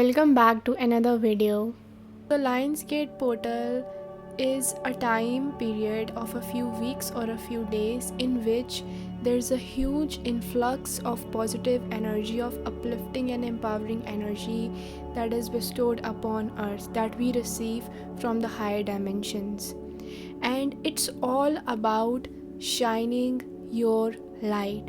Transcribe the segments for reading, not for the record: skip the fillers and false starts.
Welcome back to another video. The Lionsgate portal is a time period of a few weeks or a few days in which there's a huge influx of positive energy, of uplifting and empowering energy that is bestowed upon us, that we receive from the higher dimensions. And it's all about shining your light.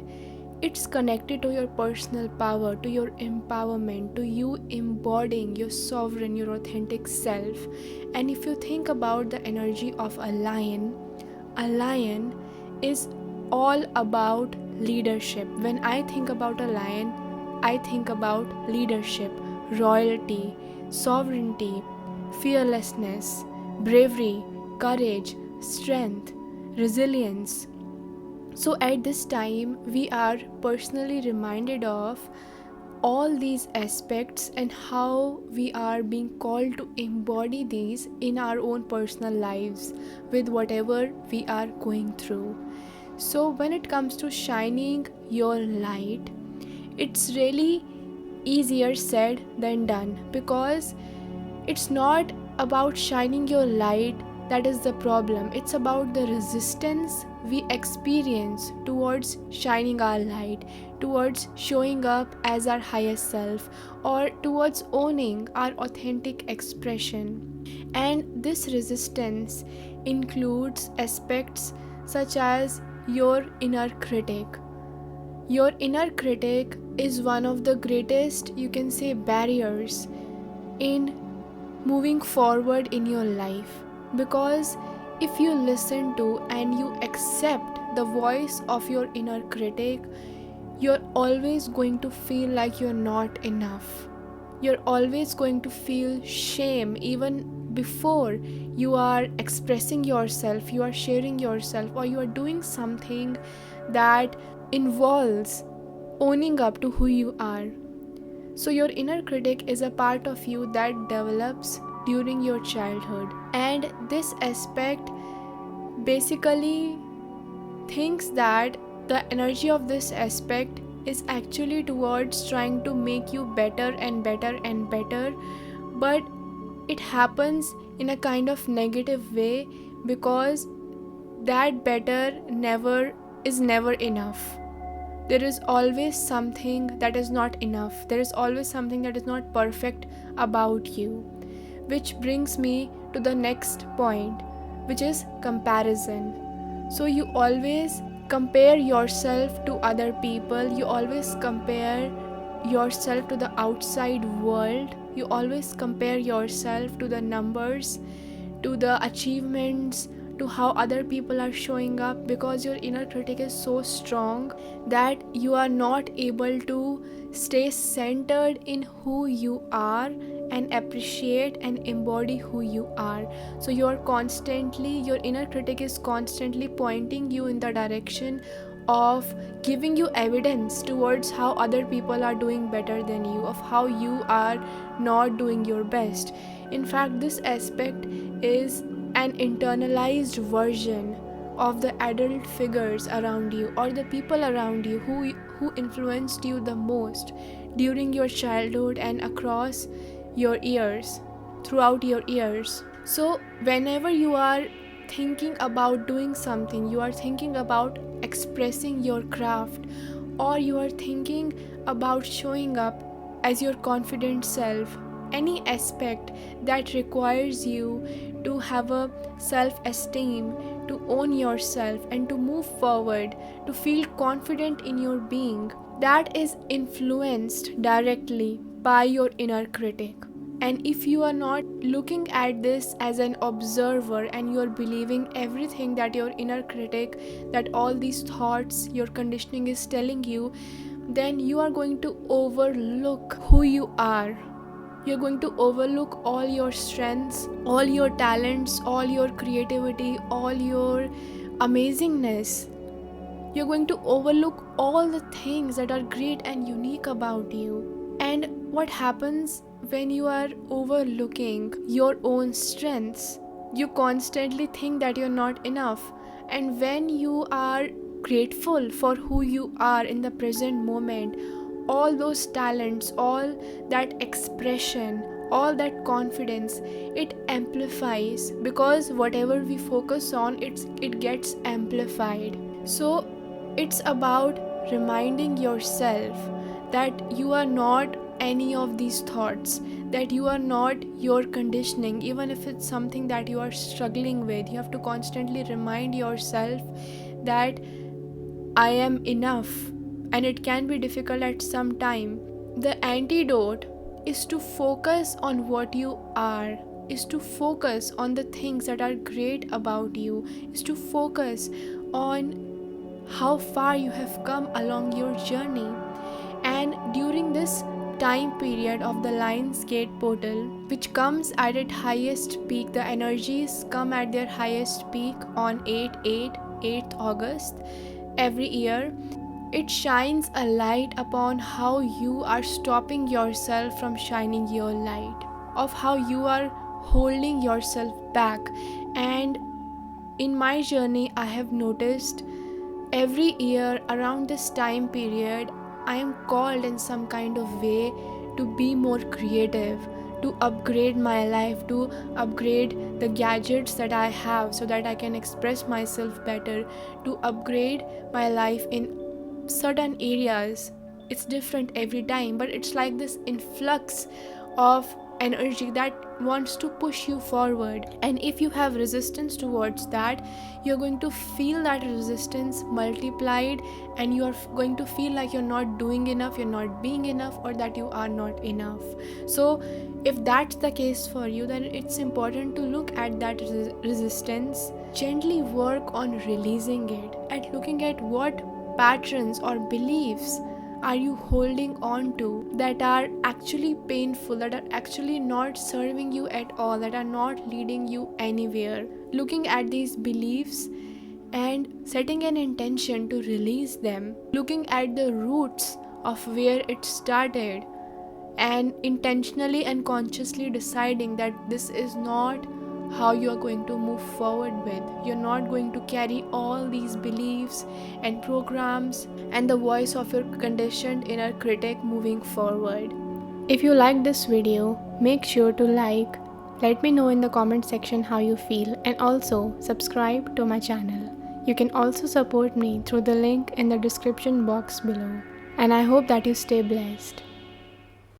It's connected to your personal power, to your empowerment, to you embodying your sovereign, your authentic self. And if you think about the energy of a lion is all about leadership. When I think about a lion, I think about leadership, royalty, sovereignty, fearlessness, bravery, courage, strength, resilience. So, at this time, we are personally reminded of all these aspects and how we are being called to embody these in our own personal lives with whatever we are going through. So, when it comes to shining your light, it's really easier said than done, because it's not about shining your light that is the problem. It's about the resistance we experience towards shining our light, towards showing up as our highest self, or towards owning our authentic expression. And this resistance includes aspects such as your inner critic. Your inner critic is one of the greatest, you can say, barriers in moving forward in your life, because if you listen to and you accept the voice of your inner critic, you're always going to feel like you're not enough. You're always going to feel shame even before you are expressing yourself, you are sharing yourself, or you are doing something that involves owning up to who you are. So, your inner critic is a part of you that develops during your childhood, and this aspect basically thinks that the energy of this aspect is actually towards trying to make you better and better and better, but it happens in a kind of negative way, because that better never enough. There is always something that is not enough. There is always something that is not perfect about you. Which brings me to the next point, which is comparison. So you always compare yourself to other people, you always compare yourself to the outside world, you always compare yourself to the numbers, to the achievements, to how other people are showing up, because your inner critic is so strong that you are not able to stay centered in who you are and appreciate and embody who you are. So your inner critic is constantly pointing you in the direction of giving you evidence towards how other people are doing better than you, of how you are not doing your best. In fact, this aspect is an internalized version of the adult figures around you, or the people around you who influenced you the most during your childhood and across your years, throughout your years. So whenever you are thinking about doing something, you are thinking about expressing your craft, or you are thinking about showing up as your confident self, any aspect that requires you to have a self-esteem, to own yourself and to move forward, to feel confident in your being, that is influenced directly by your inner critic. And if you are not looking at this as an observer and you are believing everything that your inner critic, that all these thoughts, your conditioning is telling you, then you are going to overlook who you are. You're going to overlook all your strengths, all your talents, all your creativity, all your amazingness. You're going to overlook all the things that are great and unique about you. And what happens when you are overlooking your own strengths? You constantly think that you're not enough. And when you are grateful for who you are in the present moment, all those talents, all that expression, all that confidence, it amplifies, because whatever we focus on, it gets amplified. So it's about reminding yourself that you are not any of these thoughts, that you are not your conditioning. Even if it's something that you are struggling with, you have to constantly remind yourself that I am enough, and it can be difficult at some time. The antidote is to focus on what you are, is to focus on the things that are great about you, is to focus on how far you have come along your journey. And during this time period of the Lions Gate portal, which comes at its highest peak, the energies come at their highest peak on 8th August every year. It shines a light upon how you are stopping yourself from shining your light, of how you are holding yourself back. And in my journey, I have noticed every year around this time period, I am called in some kind of way to be more creative, to upgrade my life, to upgrade the gadgets that I have so that I can express myself better, to upgrade my life in certain areas. It's different every time, but it's like this influx of energy that wants to push you forward. And if you have resistance towards that, you're going to feel that resistance multiplied, and you're going to feel like you're not doing enough, you're not being enough, or that you are not enough. So if that's the case for you, then it's important to look at that resistance, gently work on releasing it, and looking at what patterns or beliefs are you holding on to that are actually painful, that are actually not serving you at all, that are not leading you anywhere. Looking at these beliefs and setting an intention to release them, looking at the roots of where it started, and intentionally and consciously deciding that this is not how you are going to move forward with. You're not going to carry all these beliefs and programs and the voice of your conditioned inner critic moving forward. If you like this video, make sure to like, let me know in the comment section how you feel, and also subscribe to my channel. You can also support me through the link in the description box below. And I hope that you stay blessed.